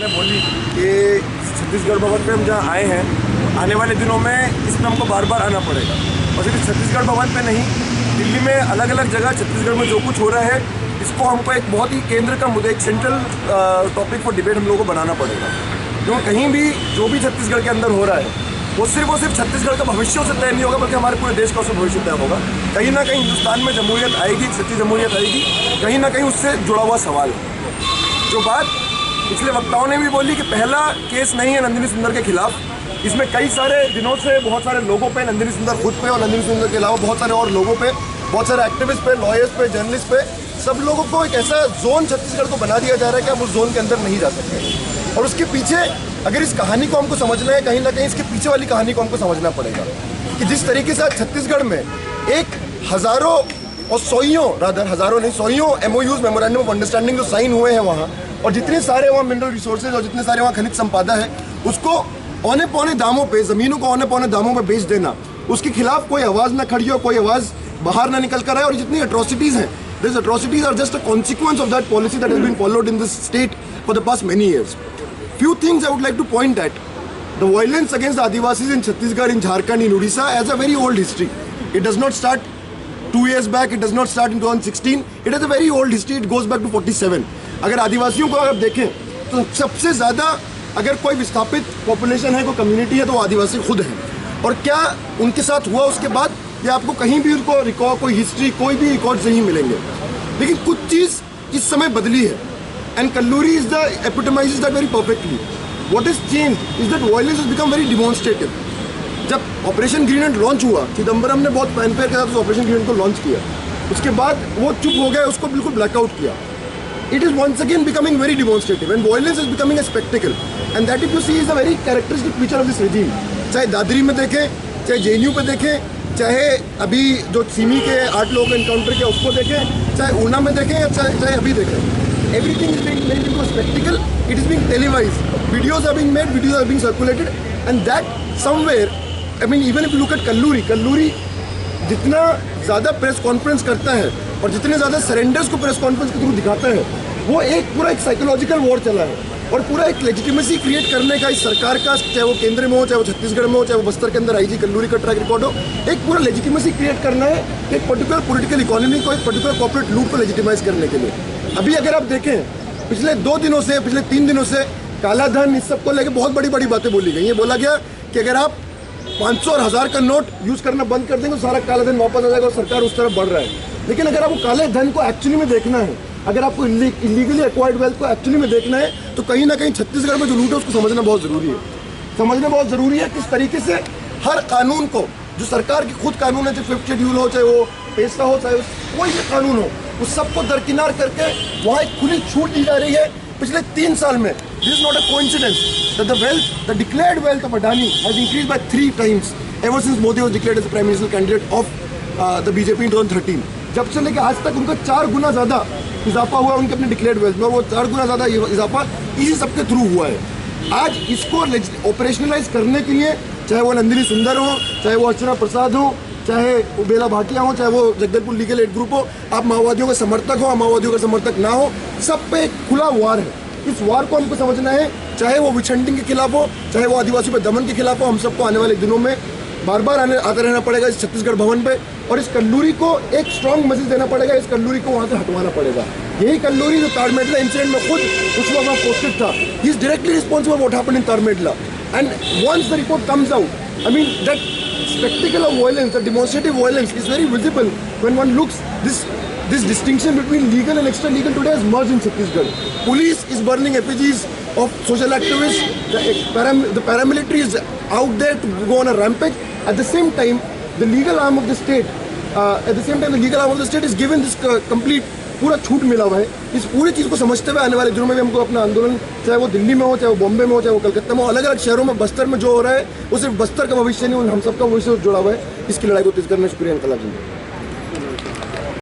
ने बोली कि छत्तीसगढ़ भवन पे हम जहाँ आए हैं, आने वाले दिनों में इसमें हमको बार बार आना पड़ेगा। और सिर्फ छत्तीसगढ़ भवन पे नहीं, दिल्ली में अलग अलग जगह छत्तीसगढ़ में जो कुछ हो रहा है, इसको हमको एक बहुत ही केंद्र का मुद्दा, एक सेंट्रल टॉपिक फॉर डिबेट हम लोगों को बनाना पड़ेगा। क्योंकि कहीं भी जो भी छत्तीसगढ़ के अंदर हो रहा है वो सिर्फ छत्तीसगढ़ का भविष्य से तय नहीं होगा, बल्कि हमारे पूरे देश का उससे भविष्य तय होगा। कहीं ना कहीं हिंदुस्तान में जमहूरियत आएगी, सच्ची जमहूरियत आएगी, कहीं ना कहीं उससे जुड़ा हुआ सवाल है। जो बात पिछले वक्ताओं ने भी बोली कि पहला केस नहीं है नंदिनी सुंदर के खिलाफ, इसमें कई सारे दिनों से बहुत सारे लोगों पे, नंदिनी सुंदर खुद पे और नंदिनी सुंदर के अलावा बहुत सारे और लोगों पे, बहुत सारे एक्टिविस्ट पे, लॉयर्स पे, जर्नलिस्ट पे, सब लोगों को एक ऐसा जोन छत्तीसगढ़ को बना दिया जा रहा है कि आप उस जोन के अंदर नहीं जा सकते। और उसके पीछे अगर इस कहानी को हमको समझना है, कहीं ना कहीं इसके पीछे वाली कहानी को हमको समझना पड़ेगा कि जिस तरीके से छत्तीसगढ़ में एक हज़ारों और हज़ारों नहीं सौयों MOUs, मेमोरेंडम ऑफ अंडरस्टैंडिंग जो साइन हुए हैं वहाँ, और जितने सारे वहाँ मिनरल रिसोर्सेज और जितने सारे वहाँ खनिज संपदा है, उसको औने पौने दामों पे, ज़मीनों को औने पौने दामों पे बेच देना, उसके खिलाफ कोई आवाज़ ना खड़ी हो, कोई आवाज़ बाहर ना निकल कर आए। और जितनी अट्रॉसिटीज़ हैं, this atrocities are just a consequence of that policy that has been followed in this state for the past many years. Few things I would like to point at. The violence against the Adivasis in Chhattisgarh, in Jharkhand, in Odisha has a very old history. It does not start 2 years back, it does not start in 2016. It has a very old history, it goes back to 47. अगर आदिवासियों को अगर देखें तो सबसे ज़्यादा अगर कोई विस्थापित पॉपुलेशन है, कोई कम्युनिटी है, तो वो आदिवासी खुद हैं। और क्या उनके साथ हुआ उसके बाद, ये आपको कहीं भी उनको रिकॉर्ड, कोई हिस्ट्री, कोई भी रिकॉर्ड नहीं मिलेंगे। लेकिन कुछ चीज़ इस समय बदली है, and Kalluri is the epitomizes that very perfectly. What has changed is that violence has become very demonstrative. जब ऑपरेशन ग्रीन एंड लॉन्च हुआ, चिदम्बरम ने बहुत फैनफेयर के साथ उस ऑपरेशन ग्रीन को लॉन्च किया, उसके बाद वो चुप हो गया, उसको बिल्कुल ब्लैकआउट किया। It is once again becoming very demonstrative and violence is becoming a spectacle, and that if you see is a very characteristic feature of this regime. चाहे दादरी में देखें, चाहे JNU पे देखें, चाहे अभी जो सीमी के 8 लोगों को एनकाउंटर किया उसको देखें, चाहे ऊना में देखें या चाहे अभी देखें, everything is being made into a spectacle. It is being televised. Videos are being made, videos are being circulated, and that somewhere, I mean, even if you look at Kalluri जितना ज़्यादा प्रेस कॉन्फ्रेंस करता है और जितने ज़्यादा surrenders को press conference के through दिखाता है, वो पूरा एक साइकोलॉजिकल वॉर चला है और पूरा एक लेजिटिमेसी क्रिएट करने का इस सरकार का, चाहे वो केंद्र में हो, चाहे वो छत्तीसगढ़ में हो, चाहे वो बस्तर के अंदर IG कल्लूरी का ट्रैक रिकॉर्ड हो, एक पूरा लेजिटिमेसी क्रिएट करना है एक पर्टिकुलर पॉलिटिकल इकोनॉमी को, एक पर्टिकुलर कॉर्पोरेट लूट को लेजिटिमाइज करने के लिए। अभी अगर आप देखें, पिछले 2 दिनों से, पिछले 3 दिनों से काला धन, इस सबको लेकर बहुत बड़ी बड़ी बातें बोली गई। ये बोला गया कि अगर आप 500 और 1000 का नोट यूज़ करना बंद कर देंगे तो सारा काला धन वापस आ जाएगा और सरकार उस तरफ बढ़ रहा है। लेकिन अगर आपको काले धन को एक्चुअली में देखना है, अगर आपको इलीगली एक्वायर्ड वेल्थ को एक्चुअली में देखना है, तो कहीं ना कहीं छत्तीसगढ़ में जो लूट है उसको समझना बहुत ज़रूरी है। समझना बहुत ज़रूरी है किस तरीके से हर कानून को, जो सरकार की खुद कानून है, चाहे 5th शेड्यूल हो, चाहे वो पेशा हो, चाहे कोई भी कानून हो, उस सबको दरकिनार करके वहाँ एक खुली छूट दी जा रही है। पिछले 3 साल में, this is not a coincidence that the declared wealth of Adani has increase by 3 times ever since Modi was declared as prime minister candidate of the BJP in 2013। जब से लेकर आज तक उनका 4 गुना ज़्यादा इजाफा हुआ उनके अपने डिक्लेयर्ड वेल्थ में, और वो 4 गुना ज़्यादा इजाफा इसी सबके थ्रू हुआ है। आज इसको ऑपरेशनलाइज करने के लिए, चाहे वो नंदिनी सुंदर हो, चाहे वो अर्चना प्रसाद हो, चाहे वो बेला भाटिया हो, चाहे वो जगदलपुर लीगल एड ग्रुप हो, आप माओवादियों के समर्थक हो, माओवादियों का समर्थक ना हो, सब पे एक खुला वार है। इस वार को हमको समझना है, चाहे वो विछंडिंग के खिलाफ हो, चाहे वो आदिवासियों पर दमन के खिलाफ हो। हम सबको आने वाले दिनों में बार बार आते रहना पड़ेगा इस छत्तीसगढ़ भवन पे, और इस कल्लूरी को एक स्ट्रॉन्ग मैसेज देना पड़ेगा, इस कल्लूरी को वहाँ से हटवाना पड़ेगा। यही कल्लूरी जो तारमेडला इंसिडेंट में खुद उस वक्त वहाँ पोस्टेड था, he is directly responsible what happened in Tadmetla, and once the report comes out, I mean that spectacle of violence, the demonstrative violence is very visible when one looks. This distinction between legal and extra legal today has merged in Chhattisgarh. Police is burning effigies of social activists. The paramilitary is out there to go on a rampage. At the same time, the legal arm of the state is given this complete पूरा छूट मिला हुआ है। इस पूरी चीज़ को समझते हुए आने वाले दिनों में भी हमको अपना आंदोलन, चाहे वो दिल्ली में हो, चाहे वो बॉम्बे में हो, चाहे वो कलकत्ता में हो, अलग अलग शहरों में, बस्तर में जो हो रहा है वो सिर्फ बस्तर का भविष्य नहीं, हम सबका भविष्य जुड़ा हुआ है। इसकी लड़ाई को तेज करने शुक्रिया इनकलाब जिंदाबाद।